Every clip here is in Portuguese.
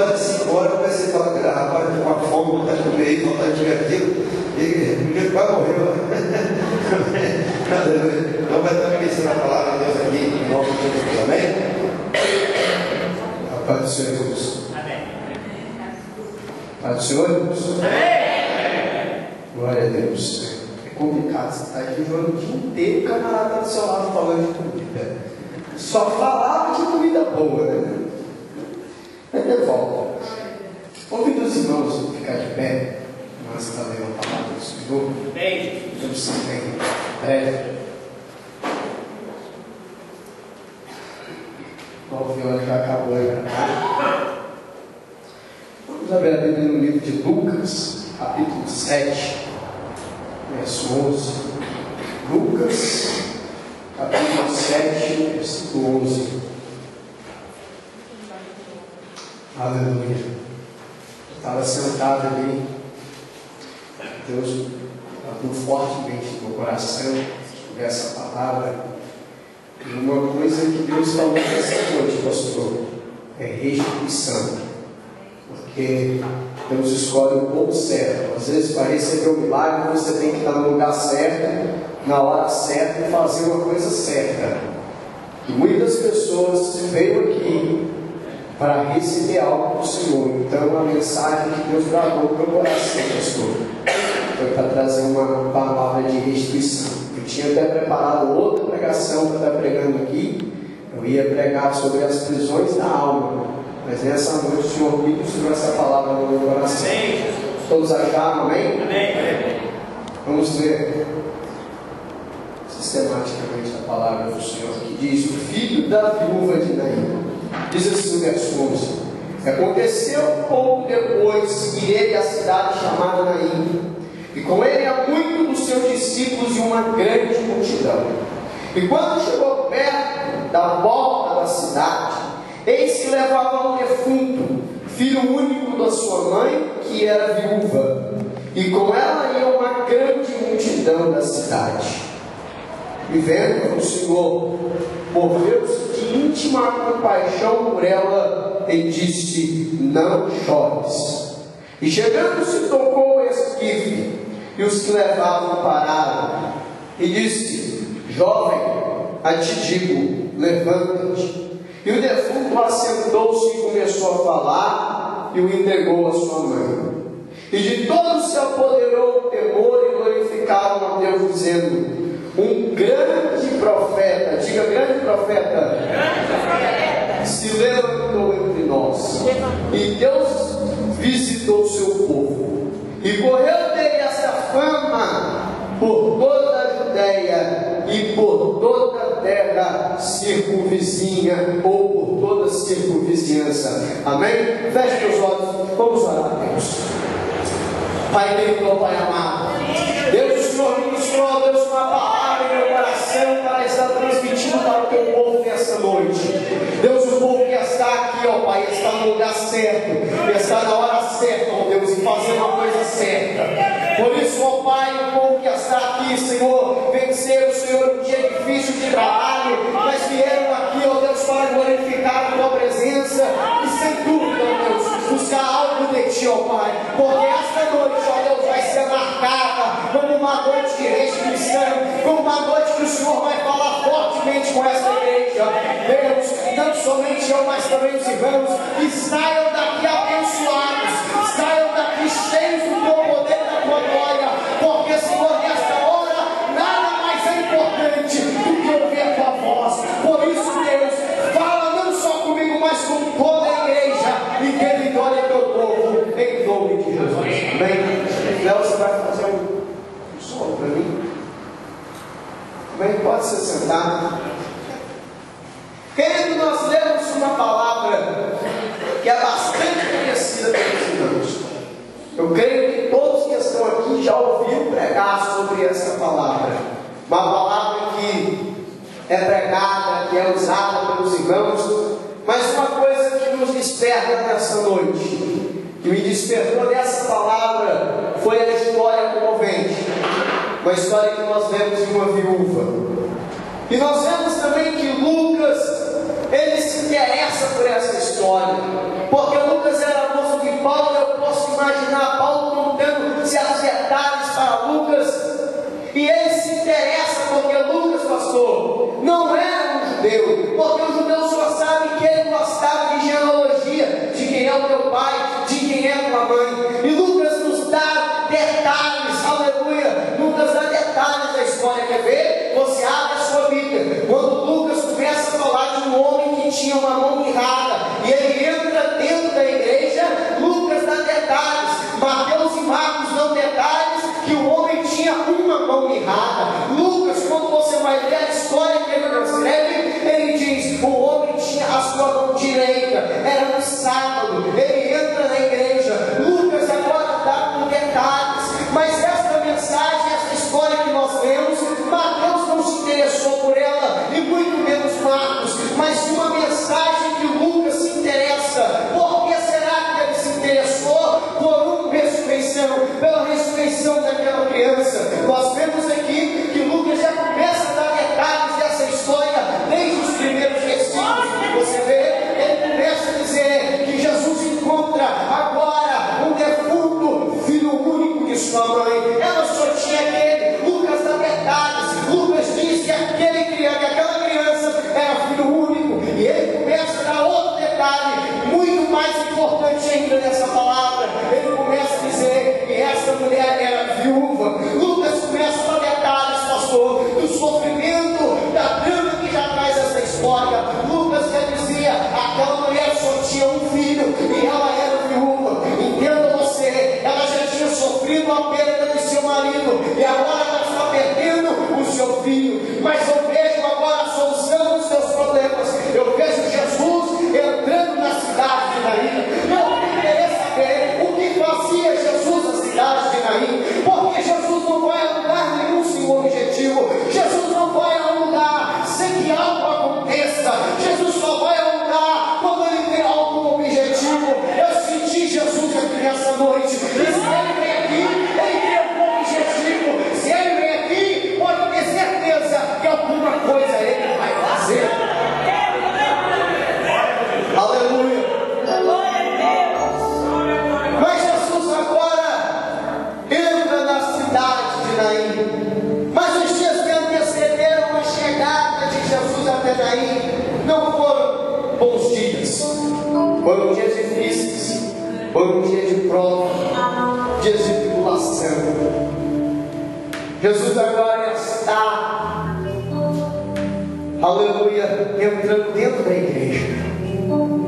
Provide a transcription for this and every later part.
mais de 5 horas, eu comecei a falar, rapaz, eu tô com uma fome, vontade de comer isso, vontade de comer aquilo, e ele quase morreu. Então vai estar ministrando a palavra de Deus aqui, em nome de Jesus, amém? A paz do Senhor Jesus. Amém. A paz do Senhor Jesus. Amém. Glória a Deus. É complicado, você está aqui o ano inteiro, o camarada do seu lado falando de comida. Só falava de comida boa, né? Aí eu volto. Convido os irmãos a ficar de pé. Nós estamos lendo a palavra do Senhor. Deus se tem breve. O ano já acabou aí, né? Vamos abrir a Bíblia no livro de Lucas, capítulo 7, verso 11. Lucas, capítulo 7, versículo 11. Aleluia. Eu estava sentado ali, Deus abriu fortemente no meu coração sobre essa palavra. E uma coisa que Deus falou nessa noite, pastor, é restituição. Porque Deus escolhe o povo certo. Às vezes, para receber o milagre, você tem que estar no lugar certo, na hora certa e fazer uma coisa certa. E muitas pessoas veio aqui para receber algo do Senhor. Então, a mensagem que Deus gravou no meu coração, pastor, foi para trazer uma palavra de restituição. Eu tinha até preparado outra pregação para estar pregando aqui. Eu ia pregar sobre as prisões da alma. Mas nessa noite o Senhor me mostrou essa palavra no meu coração. Todos acharam, amém? Amém. Vamos ler sistematicamente a palavra do Senhor, que diz: o filho da viúva de Naim. Diz assim o verso 11: aconteceu pouco depois ir ele à cidade chamada Naim, e com ele há muitos dos seus discípulos e uma grande multidão. E quando chegou perto da porta da cidade, eis que levava um defunto, filho único da sua mãe, que era viúva, e com ela ia uma grande multidão da cidade. E vendo o Senhor, moveu-se de íntima compaixão por ela, e disse: não chores. E chegando-se, tocou o esquife, e os que levavam pararam, e disse: jovem, a ti digo, levanta-te. E o defunto assentou-se e começou a falar, e o entregou à sua mãe. E de todos se apoderou o temor, e glorificaram a Deus, dizendo: um grande profeta, diga grande profeta, se levantou entre nós, e Deus visitou o seu povo, e correu dele essa fama por toda a Judéia e por toda a terra circunvizinha, ou por toda a circunvizinhança. Amém? Feche os olhos, vamos orar a Deus. Pai querido, Pai amado, Deus, o Senhor ministrou, Deus, uma palavra em meu coração para estar transmitindo para o teu povo nessa noite. Deus, o povo que está aqui, ó Pai, está no lugar certo, está na hora certa, ó Deus, e fazer uma coisa certa. Por isso, ó Pai, o povo que está aqui, Senhor, venceram, Senhor, um dia difícil de trabalho, mas vieram aqui, ó Deus, para glorificar a tua presença e, sem dúvida, ó Deus, buscar algo de ti, ó Pai, porque esta noite, ó Deus, vai ser marcada como uma noite de restituição, como uma noite que o Senhor vai falar fortemente com essa igreja. Deus, não somente eu, mas também os irmãos, que saiam daqui abençoados, saiam daqui cheios do teu poder, da tua glória, porque, Senhor, nesta hora, nada mais é importante do que ouvir a tua voz. Por isso, Deus, fala não só comigo, mas com toda a igreja, e que vitória teu povo, em nome de Jesus. Amém? Léo, você vai fazer um som para mim? Amém? Pode se sentar. Querido, nós lemos uma palavra que é bastante conhecida pelos irmãos. Eu creio que todos que estão aqui já ouviram pregar sobre essa palavra. Uma palavra que é pregada, que é usada pelos irmãos, mas uma coisa que nos desperta nessa noite, que me despertou nessa palavra, foi a história comovente. Uma história que nós vemos de uma viúva. E nós vemos também que Lucas, ele interessa por essa história, porque Lucas era moço de Paulo. Eu posso imaginar Paulo contando certos detalhes para Lucas, e ele se interessa porque Lucas, pastor, não era um judeu, porque o judeu só sabe que ele gostava de genealogia, de quem é o teu pai, de quem é a tua mãe, e Lucas nos dá detalhes, aleluia, Lucas dá detalhes da história. Quer ver? Você abre a sua Bíblia, quando Lucas começa a falar de um homem que tinha uma mão mirrada, e ele entra dentro da igreja, Lucas dá detalhes, Mateus e Marcos dão detalhes, que o homem tinha uma mão mirrada. Lucas, quando você vai ler a história que ele escreve, ele diz, o homem tinha a sua mão direita, era no sábado, ele entra na igreja. Lucas agora dá com detalhes, mas esta mensagem, essa história que nós lemos, Mateus não se interessou por ela, e muito menos Marcos, mas uma mensagem que Lucas se interessa. Por que será que ele se interessou? Por uma ressurreição, pela ressurreição daquela criança. Nós vemos aqui que Lucas já começa a dar detalhes dessa história desde os primeiros versículos. Você vê, ele começa a dizer que Jesus encontra agora um defunto filho único de sua mãe. Ela só tinha aquele. Lucas dá detalhes. Lucas diz que aquela criança era filho único, e ele começa a dar outro detalhe muito mais importante ainda nessa palavra. Ele começa a dizer que essa mulher era viúva. Lucas começa a dar detalhes, pastor, do sofrimento, da drama que já traz essa história. Lucas já dizia, aquela mulher só tinha um filho e ela era viúva. Entenda você, ela já tinha sofrido a perda do seu marido e agora ela está perdendo o seu filho. Mas eu vejo agora a solução dos seus problemas. Eu vejo Jesus entrando na cidade de Naim. Não me interessa saber o que fazia Jesus na cidade de Naim, porque Jesus não vai a lugar nenhum sem um objetivo. Jesus não vai a um lugar sem que algo aconteça. Jesus só vai a um lugar quando ele tem algum objetivo. Eu senti Jesus aqui nessa noite, e se ele vem aqui, ele tem algum objetivo. Se ele vem aqui, pode ter certeza que alguma coisa ele vai fazer. Aleluia. Mas Jesus agora entra na cidade de Naim. Mas os dias que antecederam a chegada de Jesus até Naim não foram bons dias. Foram dias difíceis, foram dias de prova, dias de tribulação. Jesus agora está, aleluia, entrando dentro da igreja.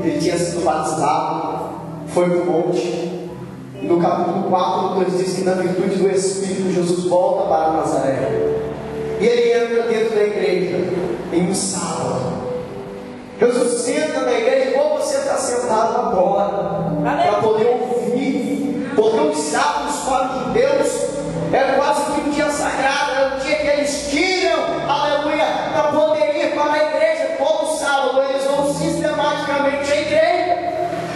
Ele tinha sido batizado, foi no monte. No capítulo 4, Lucas diz que na virtude do Espírito, Jesus volta para Nazaré. E ele entra dentro da igreja, em um sábado. Jesus senta na igreja, igual você está sentado agora, para poder ouvir. Porque os sábados para os judeus é quase que um dia sagrado, é um dia que eles tiram, aleluia, para poder ir para a igreja. Todo sábado eles vão sistematicamente à igreja.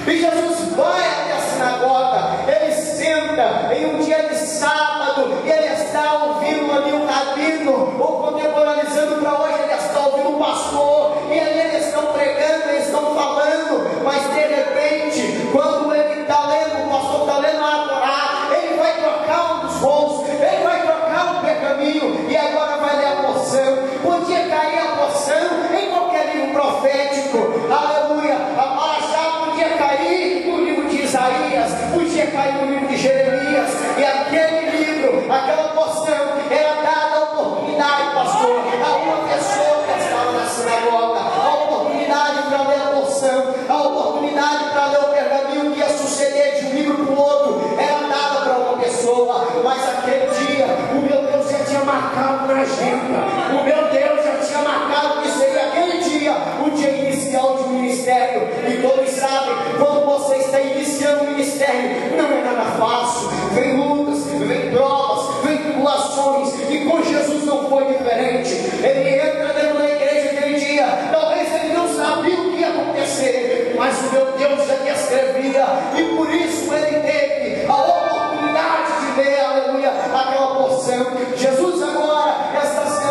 E Jesus vai até a sinagoga, ele senta em um dia de sábado, e ele está ouvindo ali um rabino, ou contemporaneizando para hoje, ele está ouvindo um pastor, e ali eles estão pregando, eles estão falando, mas de repente, quando ele está lendo, o pastor está lendo a Torá, ele vai trocar um dos rolos, ele vai trocar um pergaminho, e agora vai ler a porção. Podia cair a porção em qualquer livro profético, aleluia, a Marachá podia cair no livro de Isaías, podia cair no livro de Jeremias, e aquele livro, aquela porção, era dada a oportunidade, pastor, a uma pessoa que estava na sinagoga, a oportunidade para ler a porção, a oportunidade para ler o pergaminho que ia suceder de um livro para o outro, era dada para uma pessoa. Mas aquele dia, o meu Deus já tinha marcado na agenda, o meu Deus já tinha marcado que seria aquele dia, o dia inicial de um ministério. E todos sabem, quando você está iniciando um ministério, não é nada fácil, vem lutas, vem provas, vem tribulações, e com Jesus não foi diferente. Ele entra dentro da igreja aquele dia, talvez ele não sabia o que ia acontecer, mas o meu Deus já te escrevia, e por isso ele teve a oportunidade de ler, aleluia, aquela porção. Jesus agora está sendo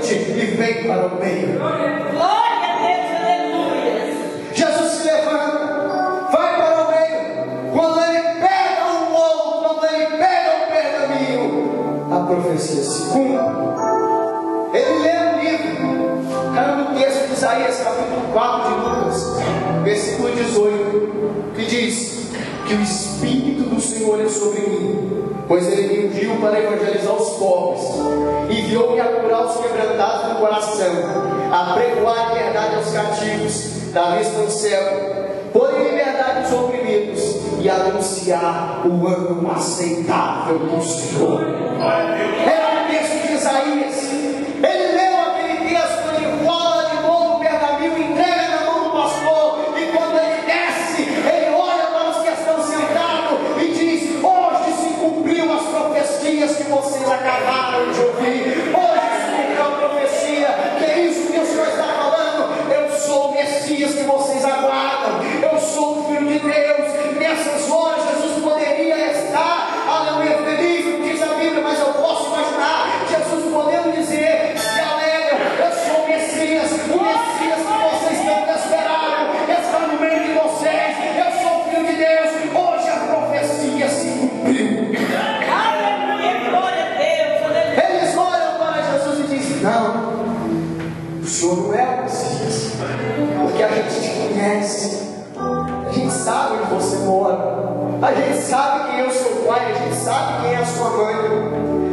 noite e vem para o meio. Glória a Deus, aleluia. Jesus se levanta, vai para o meio. Quando ele pega o bolo, quando ele pega o pergaminho, a profecia se cumpre. Ele lê o livro, caiu no texto de Isaías, capítulo 4 de Lucas, versículo 18, que diz que o Espírito do Senhor é sobre mim, pois ele me ungiu para evangelizar os pobres, enviou-me a curar os quebrantados do coração, a pregoar a liberdade aos cativos, dar vista ao céu, pôr em liberdade os oprimidos e anunciar o ano aceitável do Senhor. É o texto de Isaías. Ele leu aquele texto, ele rola de novo o pergaminho, entrega na mão do pastor, e quando ele desce, ele olha para os que estão sentados e diz: hoje se cumpriu as profecias que vocês acabaram de ouvir. Hoje se cumpriu a profecia, que é isso que o Senhor está falando. Eu sou o Messias que vocês aguardam, eu sou o Filho de Deus. Nessas horas Jesus poderia estar, aleluia, feliz, não diz a Bíblia, mas eu posso imaginar Jesus podendo dizer: se alegram, eu sou o Messias que vocês tanto esperaram, está no meio de vocês, eu sou o Filho de Deus. Hoje a profecia se cumpriu. Aleluia, glória a Deus, aleluia. Eles olham para Jesus e dizem: não, o Senhor não é o Messias, porque a gente te conhece, a gente sabe onde você mora, a gente sabe quem é o seu pai, a gente sabe quem é a sua mãe,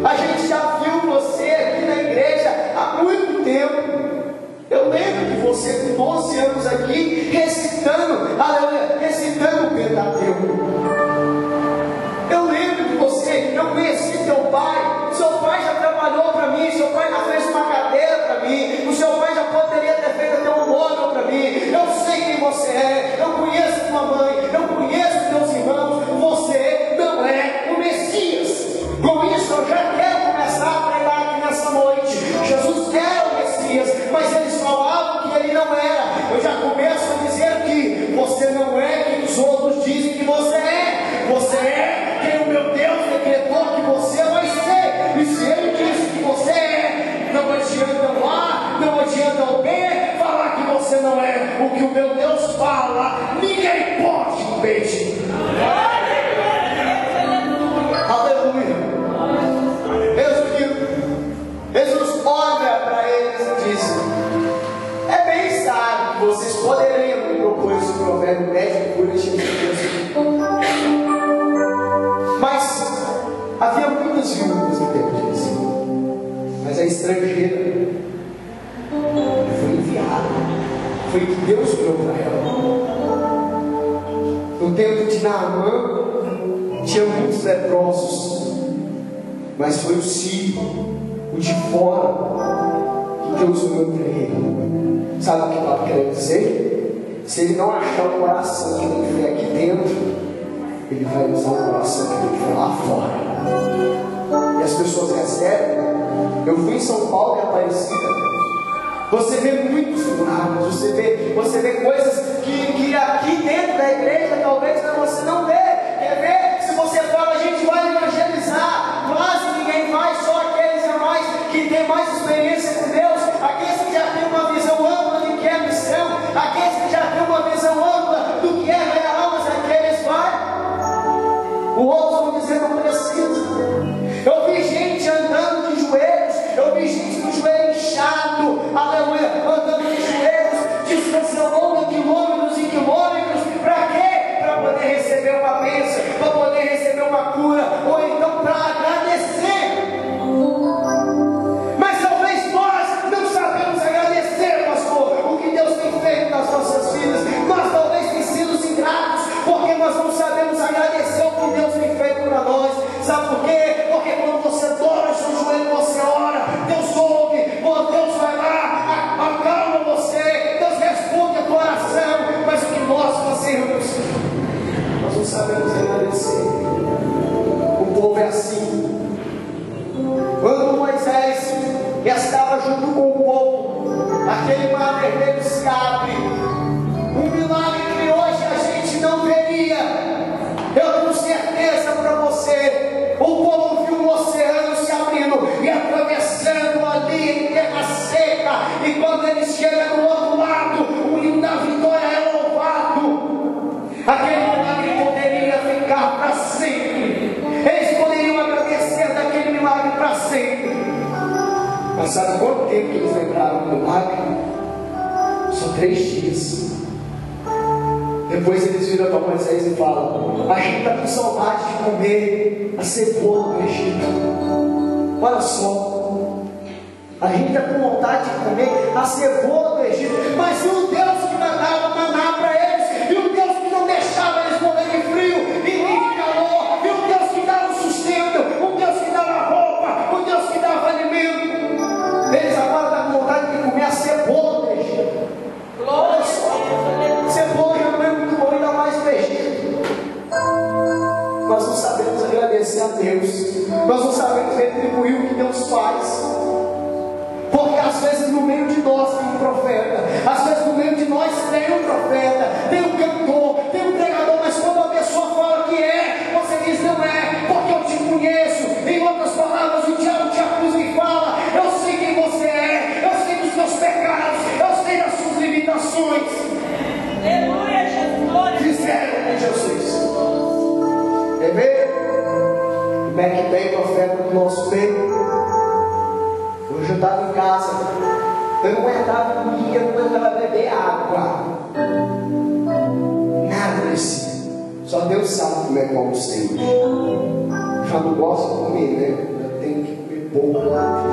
a gente já viu você aqui na igreja há muito tempo. Eu lembro de você com 12 anos aqui recitando, aleluia, recitando o Pentateuco. Eu lembro de você, eu conheci teu pai. Seu pai já trabalhou para mim, seu pai já fez uma cadeira para mim, o seu pai já poderia ter feito até um móvel para mim. Eu sei quem você é, eu conheço tua mãe, eu conheço teus irmãos. Você não é o Messias. Com isso eu já quero começar a pregar aqui nessa noite. Jesus era o Messias, mas eles falavam que ele não era. Eu já começo a dizer que você não é quem os outros dizem que você é. Você é quem o meu Deus decretou que você vai ser. E se ele disse que você é, não adianta o A, não adianta o B falar que você não é. O que o meu Deus fala, ninguém pode impedir. Aleluia. Jesus olha para eles e diz: é bem sábio que vocês poderiam me propor esse provérbio médico por este Deus. Mas havia muitas viúvas no tempo de Jesus, mas a estrangeira foi enviada, foi que Deus deu para ela. No tempo de Naamã tinha muitos leprosos, mas foi o sírio, o de fora, que Deus deu para ele. Sabe o que ela quer dizer? Se ele não achar o coração que tem fé aqui dentro, ele vai usar o coração que tem fé lá fora. E as pessoas recebem. Eu fui em São Paulo e Aparecida. Você vê muitos milagres, você vê coisas que aqui dentro da igreja talvez você não vê. Quer ver? Se você fala, a gente vai evangelizar, quase ninguém vai, só aqueles a mais que tem mais experiência com Deus, aqueles que já têm uma visão ampla do que é missão, aqueles que já têm uma visão ampla do que é ganhar almas, aqueles vai. O outro vão dizer: não precisa. Eu vi gente andando de joelhos, eu vi gente com o joelho inchado, aleluia, andando de joelhos, descansando quilômetros e quilômetros. Para quê? Para poder receber uma bênção, para poder receber uma cura, ou então para agradecer. Mas talvez nós não sabemos agradecer, pastor, o que Deus tem feito nas nossas vidas. Nós talvez tenhamos sido ingratos, porque nós não sabemos agradecer o que Deus tem feito para nós. Sabe por quê? Porque quando você dobra o seu joelho, você ora, Deus ouve, Deus vai lá, acalma você, Deus responde a tua oração. Mas o que nós fazemos? Nós não sabemos agradecer. O povo é assim. Quando Moisés estava junto com o povo, aquele mar vermelho se abre, um milagre que hoje a gente não veria. Eu tenho certeza para você, o povo viu o oceano se abrindo e atravessando ali em terra seca. Mas sabe quanto tempo que eles lembraram do milagre? Só 3 dias. Depois eles viram para Moisés e falam: a gente está com saudade de comer a cebola do Egito. Olha só, a gente está com vontade de comer a cebola do Egito. Mas e o Deus que mandava maná para eles? E o Deus que não deixava eles morrerem de frio e nem de calor? E o Deus que dava o sustento? O Deus que dava roupa? O Deus que dava alimento? Eles agora estão com vontade de comer a cebola do Egito. Olha só, cebola já não é muito bom, ainda mais do Egito. Nós não sabemos agradecer a Deus. Nós não sabemos retribuir o que Deus faz. Porque às vezes no meio de nós tem um profeta, às vezes no meio de nós tem um profeta, tem um cantor, tem um pregador, mas quando a pessoa fala que é, você diz não é, porque eu te conheço. Em outras palavras, o diabo te acusa e fala: eu sei quem você é, eu sei dos seus pecados, eu sei das suas limitações. Aleluia, Jesus. Disseram de Jesus. É mesmo? Como é que vem profeta do nosso meio? Hoje eu estava em casa, eu não aguentava comer, eu não aguentava beber água, nada desse. Só Deus sabe como é que eu almocei hoje. Já não gosto de comer, né? Eu tenho que comer pouco lá.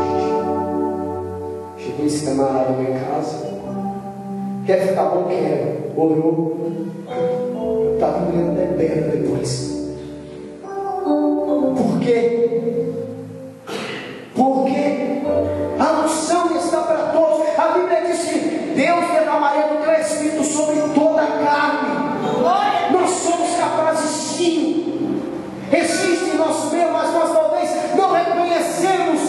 Chegou esse camarada lá em casa, quer ficar bom? Quero. Orou, eu estava comendo bebendo depois. Por quê? Porque a unção está para todos. A Bíblia diz que Deus derramaria do teu Espírito sobre toda a carne. Nós somos capazes sim. Existe em nosso meio, mas nós talvez não reconhecemos.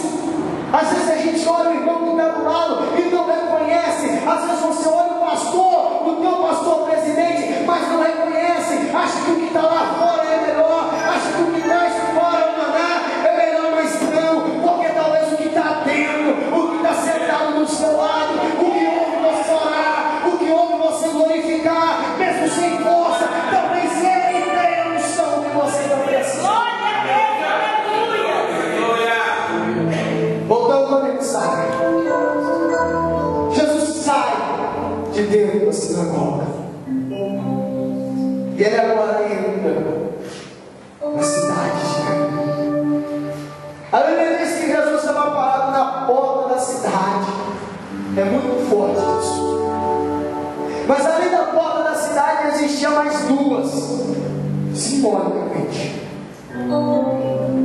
Às vezes a gente olha o irmão que está do lado e não reconhece. Às vezes você olha o pastor, o teu pastor presidente, mas não reconhece. Acha que o que está lá fora é melhor. Acha que o que está fora o maná é melhor, mas não. Porque talvez o que está dentro, o que está sentado do seu lado, o que ouve você orar, o que ouve você glorificar, mesmo sem força, talvez ele tenha a unção que você não precisa. Glória a Deus, aleluia. Voltando à mensagem, Jesus sai de dentro da sinagoga e ele agora entra na cidade de Naim. A Bíblia diz que Jesus estava parado na porta da cidade. É muito forte isso. Mas além da porta da cidade existia mais duas, simbolicamente.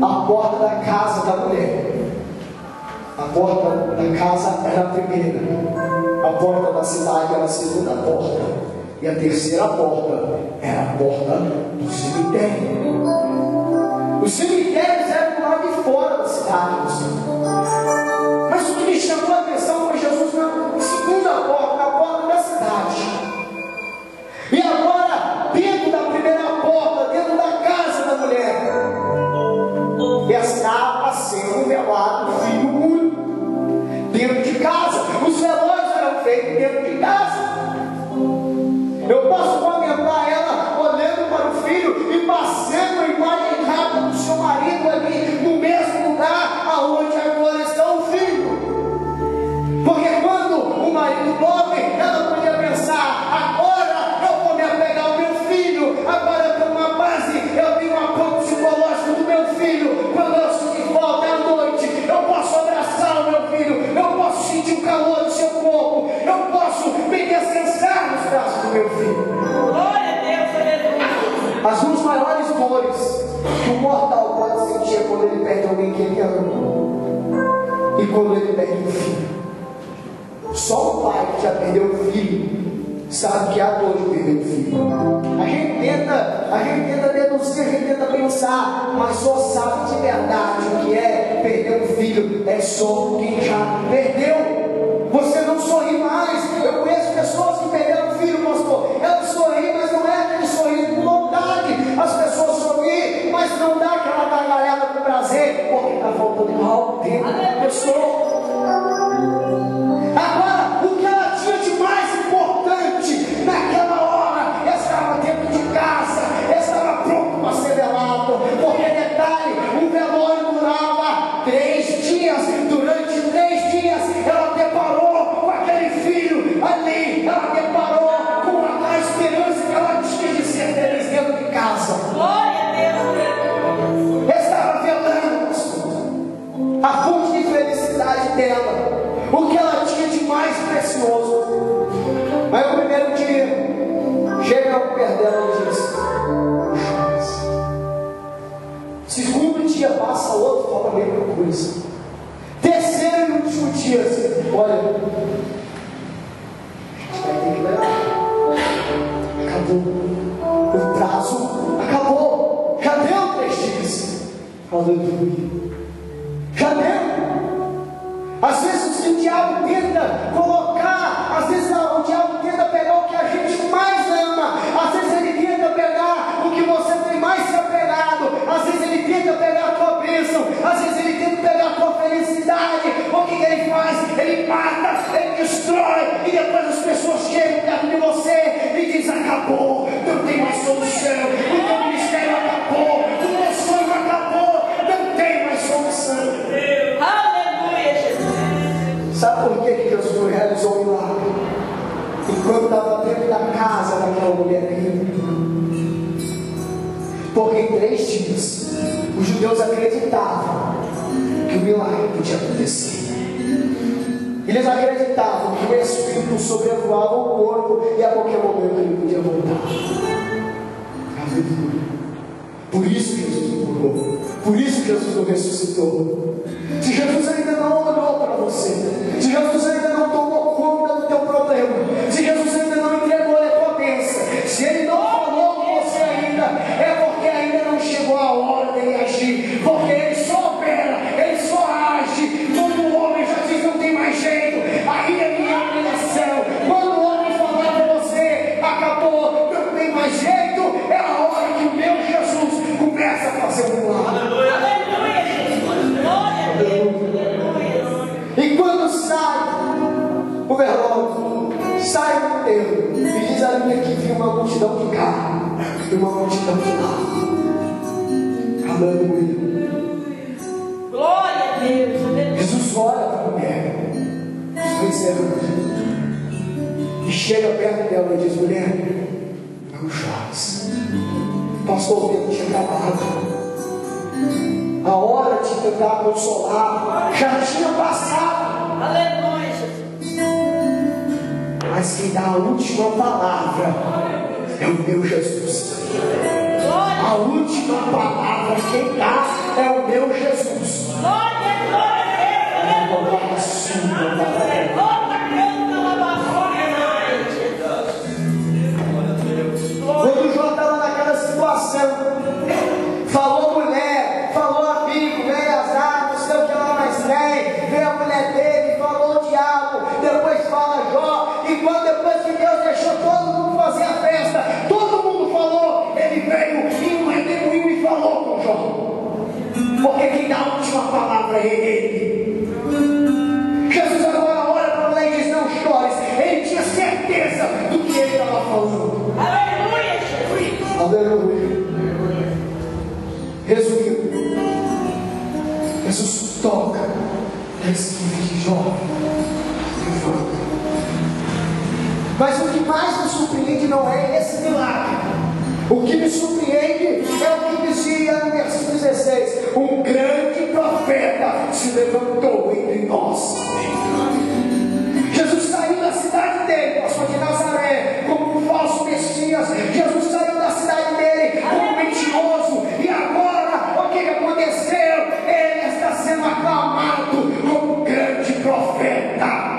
A porta da casa da mulher. A porta da casa era a primeira. A porta da cidade era a segunda porta. E a terceira porta era a porta do cemitério. Os cemitérios eram do lado de fora da cidade. Mas o que me chamou a atenção foi Jesus na segunda porta, na porta da cidade. E agora, dentro da primeira porta, dentro da casa da mulher, estava sendo velado o filho único. Dentro de casa, os velórios eram feitos dentro de casa. Eu posso contemplar ela olhando para o filho e passando a imagem rápida do seu marido ali no mesmo lugar aonde agora está o filho. Porque quando o marido morre, ela podia pensar: agora eu vou me apegar ao meu filho, agora eu tenho uma base, eu tenho um apoio psicológico do meu filho. Quando eu sinto falta à noite, eu posso abraçar o meu filho, eu posso sentir o calor do seu corpo, eu posso me descansar nos braços do meu filho. Glória a Deus, aleluia. As duas maiores dores que o mortal pode sentir é quando ele perde alguém que ele ama e quando ele perde um filho. Só o pai que já perdeu o filho sabe que é a dor de perder o filho. A gente tenta deduzir, a gente tenta pensar, mas só sabe de verdade o que é perder um filho é só quem já perdeu. Você não sorri mais. Eu conheço pessoas que perderam o filho, pastor. Elas sorriem, mas não é aquele sorriso com vontade. As pessoas sorriem, mas não dá aquela gargalhada com prazer, porque está faltando algo dentro da pessoa. Agora, o que ela tinha de mais importante naquela hora estava dentro de casa, estava pronto para ser velado. Porque, detalhe, o velório durava 3 dias. Durante 3 dias a fonte de felicidade dela, o que ela tinha de mais precioso. Aí o primeiro dia, chega ao pé dela e diz: não choras. Segundo dia, passa outro, fala a mesma coisa. Terceiro e último dia, assim, olha, a gente vai ter que dar. Acabou. O prazo acabou. Já deu 3 dias. Aleluia. Já deu. Às vezes o diabo tenta colocar, às vezes o diabo tenta pegar o que a gente mais ama, às vezes ele tenta pegar o que você tem mais se apegado, às vezes ele tenta pegar a tua bênção, às vezes ele tenta pegar a tua felicidade. O que ele faz? Ele mata, ele destrói, e depois as pessoas chegam perto de você e dizem: acabou, não tem mais solução, o teu ministério acabou, o teu sonho acabou, não tem mais solução. Sabe por que Jesus realizou o milagre? Enquanto estava dentro da casa daquela mulher rica. Porque em 3 dias, os judeus acreditavam que o milagre podia acontecer. Eles acreditavam que o Espírito sobrevoava o corpo e a qualquer momento ele podia voltar. Aleluia. Por isso que Jesus não curou. Por isso que Jesus não ressuscitou. Se Jesus ainda não olhou para você, se Jesus ainda não tomou conta do teu problema, se Jesus ainda não entregou a tua bênção, se Ele não falou com você ainda, é porque ainda não chegou a hora dele agir. Porque Ele só opera, Ele só age quando o homem já diz: não tem mais jeito, aí é minha obrigação. Quando o homem falar para você: acabou, não tem mais jeito, é a hora que o meu Jesus começa a fazer um milagre. E quando sai o relógio, sai o enterro, e diz a Bíblia que viu uma multidão de carro e uma multidão de lado. Aleluia. Glória a Deus. Jesus olha para a mulher, e chega perto dela e diz: mulher, não chores. Pastor, o tempo tinha acabado. A hora de tentar consolar já tinha passado. Aleluia, Jesus. Mas quem dá a última palavra é o meu Jesus. A última palavra quem dá é o meu Jesus. Glória, glória, quando João estava naquela situação, falou mulher, falou amigo, veio azar, não sei o que ela mais tem, veio a mulher dele, falou o diabo, depois fala Jó, e quando depois que Deus deixou todo mundo fazer a festa, todo mundo falou, ele veio em um redemoinho e falou com Jó, porque quem dá a última palavra é ele. Jesus agora olha para a mulher e diz: não chores. Ele tinha certeza do que ele estava falando. aleluia, Jesus. Aleluia. Resumindo, Jesus toca na esquina de Jó. Mas o que mais me surpreende não é esse milagre. O que me surpreende é o que dizia no versículo 16: um grande profeta se levantou entre nós. Jesus saiu da cidade dele, pastor de Nazaré, como um falso Messias. Jesus saiu da cidade dele como um mentiroso. E agora, o que aconteceu? Ele está sendo aclamado como um grande profeta.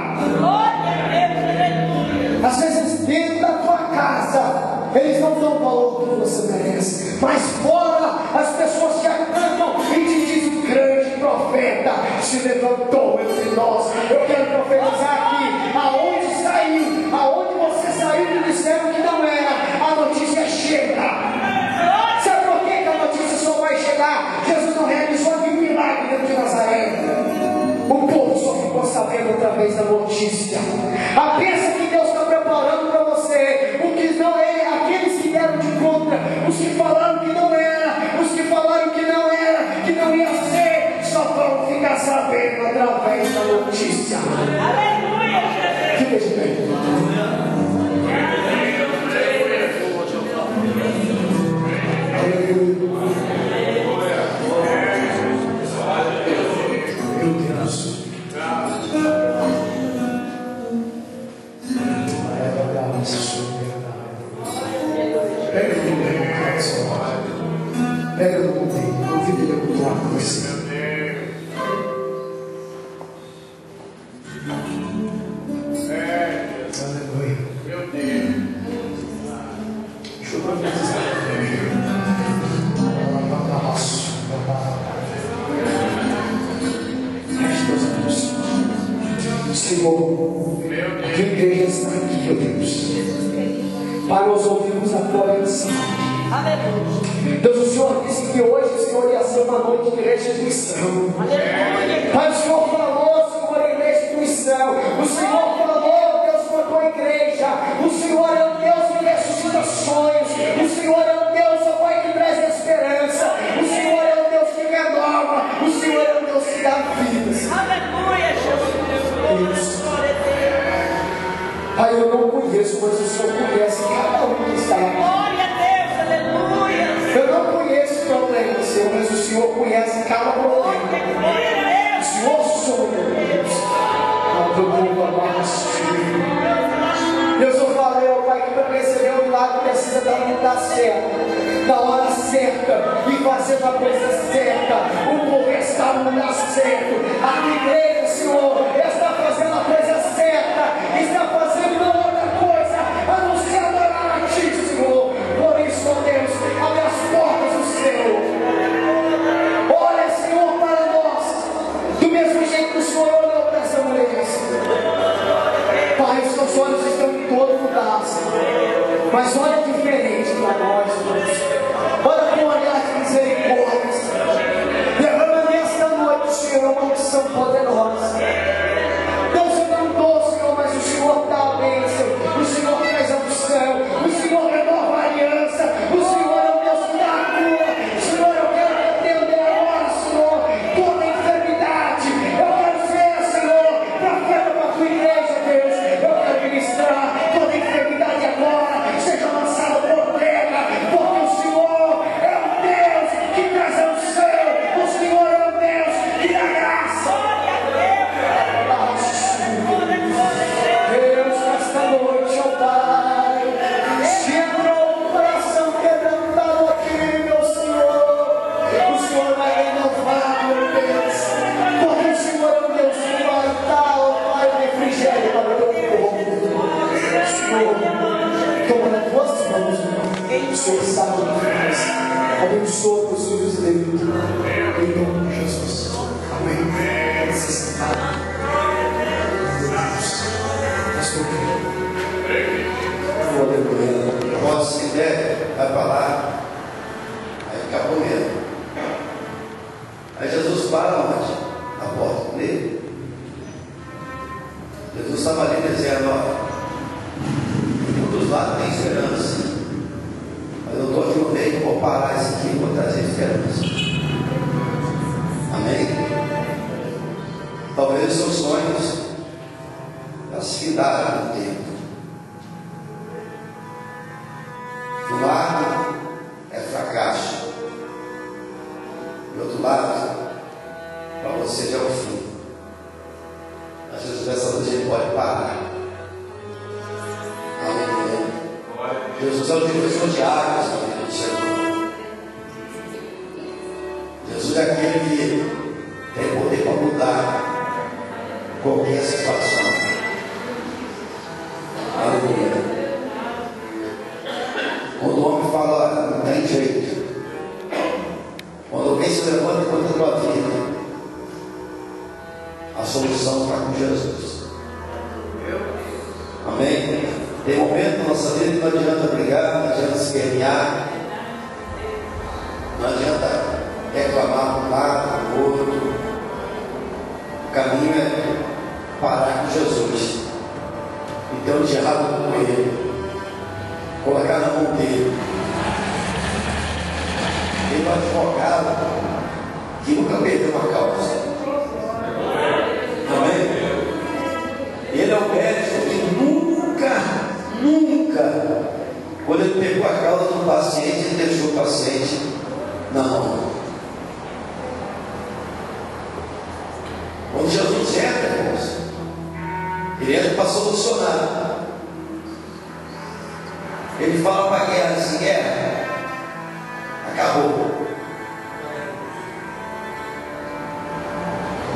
Às vezes dentro da tua casa eles não dão valor que você merece, mas fora as pessoas te aclamam e te dizem: um grande profeta se levantou entre nós. Eu quero profetizar aqui, aonde saiu, aonde você saiu e disseram que não era, a notícia chega. Sabe por que a notícia só vai chegar? Jesus não realizou nenhum milagre dentro de Nazaré. O povo só ficou sabendo através da notícia. A bênção que Deus está preparando para você, o que não é, aqueles que deram de conta, os que falaram que não era, os que falaram que não era, que não ia ser, só vão ficar sabendo através da notícia. Aleluia, Jesus. Fica de pé. Senhor, a tua igreja está aqui, ó Deus. Pai, nós ouvimos a tua mensagem. Deus, o Senhor disse que hoje o Senhor ia ser uma noite de restituição. Pai, o Senhor falou, Senhor, em restituição. O Senhor falou, Deus, com a tua igreja. O Senhor é o Deus que ressuscita sonhos. O Senhor é o Deus, ó Pai, que traz esperança. O Senhor é o Deus que renova. O Senhor é o Deus que dá vidas. Aleluia, Jesus. Pai, eu não conheço, mas o Senhor conhece cada um que está aqui. Glória a Deus, aleluia. Eu não conheço o problema seu, mas o Senhor conhece cada problema. O Senhor sonha, Deus. Deus, eu falei, ó Pai, que para receber o milagre precisa estar no lugar certo, na hora certa, e fazendo a coisa certa. O povo está no lugar certo. A tua igreja, Senhor, está fazendo a coisa certa, está fazendo não outra coisa, a não ser adorar a Ti, Senhor. Por isso, ó Deus, abre as portas do céu. Olha, Senhor, para nós, do mesmo jeito que o Senhor olhou para essa mulher, Senhor. Pai, os teus olhos estão em todo lugar, Senhor. Mas olha diferente para nós, Deus. Olha com um olhar de misericórdia, Senhor. Derrama nesta noite, Senhor, uma unção poderosa. Deus, eu não dou, Senhor, mas o Senhor dá a bênção. O Senhor traz a unção. O Senhor renova a aliança. O Senhor é o Deus que dá a cura. Senhor, eu quero entender agora, Senhor, toda enfermidade. Eu quero ver, Senhor, profeta para a tua igreja, Deus. Eu quero ministrar toda enfermidade agora. Seja lançada por terra, porque o Senhor é o Deus que traz a unção. O Senhor é o Deus que dá graça. Deus, nesta noite, ó Pai, se entrou um coração quebrantado aqui, meu Senhor, o Senhor vai renovar, meu Deus, porque o Senhor é o Deus que vai dar, ó Pai, o refrigério para o teu povo. Senhor, toma nas tuas mãos, o Senhor sabe o que faz. Abençoa os filhos dele, em nome de Jesus. Amém. Necessidade. Quando se der, vai falar, aí acabou mesmo. Aí Jesus para onde? Na porta dele. Jesus estava ali dizendo, olha, todos lá tem esperança, mas eu estou aqui no meio, vou parar isso aqui e vou trazer esperança. Amém? Talvez os seus sonhos já se findaram no tempo. Do lado é fracasso, do outro lado, para você já é o fim. Mas Jesus nessa noite ele pode parar. Aleluia. Jesus é o divisor de águas na vida do Senhor. Jesus é aquele que tem poder para mudar qualquer situação. Aleluia. Quando o homem fala, não tem jeito. Quando alguém se levanta contra a tua vida, a solução está com Jesus. Amém? Tem momento na nossa vida que não adianta brigar, não adianta se guerrear, não adianta reclamar um lado, do outro. O caminho é parar com Jesus e ter um diálogo com Ele. Colocar na mão dele. Ele é um advogado que nunca perdeu uma causa. Amém? Ele é o médico que nunca, quando ele pegou a causa do paciente, ele deixou o paciente na mão. Quando Jesus entra, irmãos, ele entra para solucionar. Ele fala para a guerra, assim, guerra, acabou.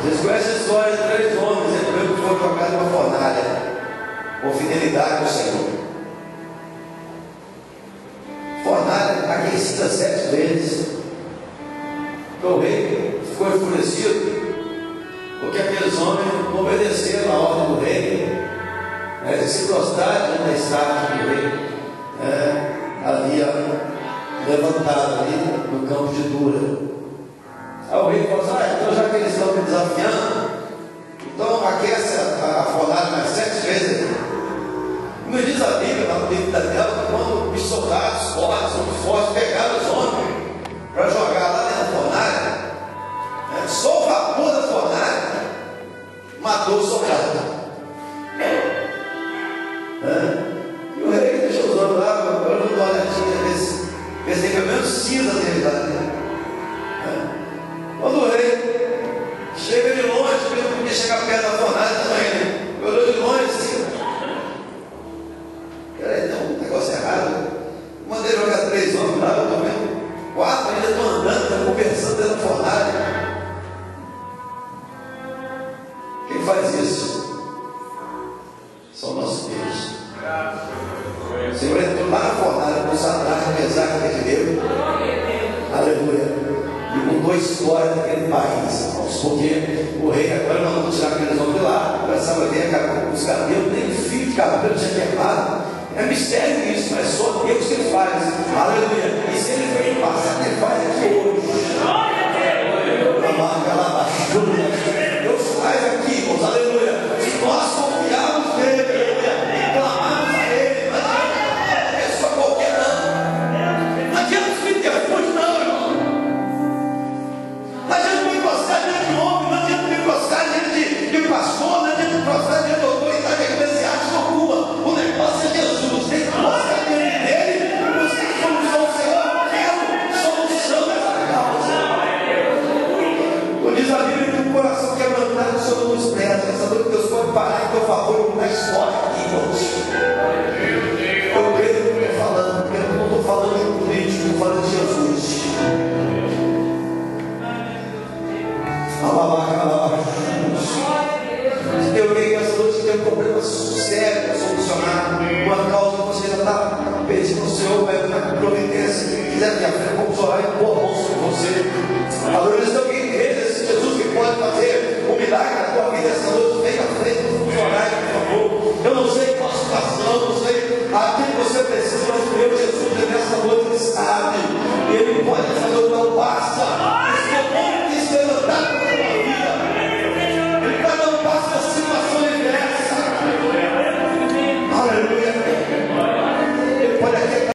Vocês conhecem a história de 3 homens hebreus que foram jogados numa fornalha por fidelidade ao Senhor. Fornalha aquecida 7 vezes. Então o rei ficou enfurecido, porque aqueles aqueles homens obedeceram a ordem do rei, de se prostrar diante da estátua do rei, havia levantado ali no campo de Dura. Aí o rei falou assim: então já que eles estão me desafiando, então aquece a fornalha mais 7 vezes. Me diz a Bíblia, lá no livro da Daniel, que quando os soldados fortes, muito fortes, pegaram os homens para jogar lá dentro da fornalha, só o vapor da fornalha matou o soldado. E o rei deixou os homens lá, agora não dá uma olhadinha, ver se tem pelo menos cinza dele lá. Quando o rei chega de longe, porque não podia chegar perto da fornalha também, olhou de longe assim: peraí, tem um negócio errado. Mandei jogar 3 homens lá, eu estou vendo 4 ainda estão andando, estão conversando dentro da fornalha. Quem faz isso? São nossos Deus. O Senhor entrou lá na fornalha com o Sadraque, Mesaque e Abednego. Aleluia. E mudou a história daquele país. Porque o rei agora mandou tirar aqueles homens de lá. Começava a ver os cabelos, nem fio de cabelo tinha queimado. É mistério isso, mas só Deus que ele faz. Aleluia. E se ele veio passar, ele faz aqui hoje. Deus faz aqui, irmãos. Aleluia. Se nós confiarmos nele, aleluia, clamarmos a ele, não adianta pessoa qualquer não. Não adianta os subterfúgios, não, irmão. Não adianta me encostar diante de homem, não adianta me encostar diante de pastor, não adianta me encostar diante de autoridade eclesiástica alguma. O negócio é Jesus, tem que mostrar diante dele e buscar solução. Senhor, eu quero solução dessa causa. Diz a Bíblia que o coração quebrantado o Senhor não despreza. Essa noite Deus pode parar em teu favor e mudar a história aqui, irmãos. Eu creio no que eu estou falando, porque eu não estou falando de um político, estou falando de Jesus. Se tem alguém que essa noite tem um problema sério para solucionar, uma causa que você já está pedindo ao Senhor, vai na providência, quiser me afetar, vamos orar e pôr a mão sobre você. Aleluia. Se alguém crê nesse Jesus que pode fazer um milagre na tua vida essa noite,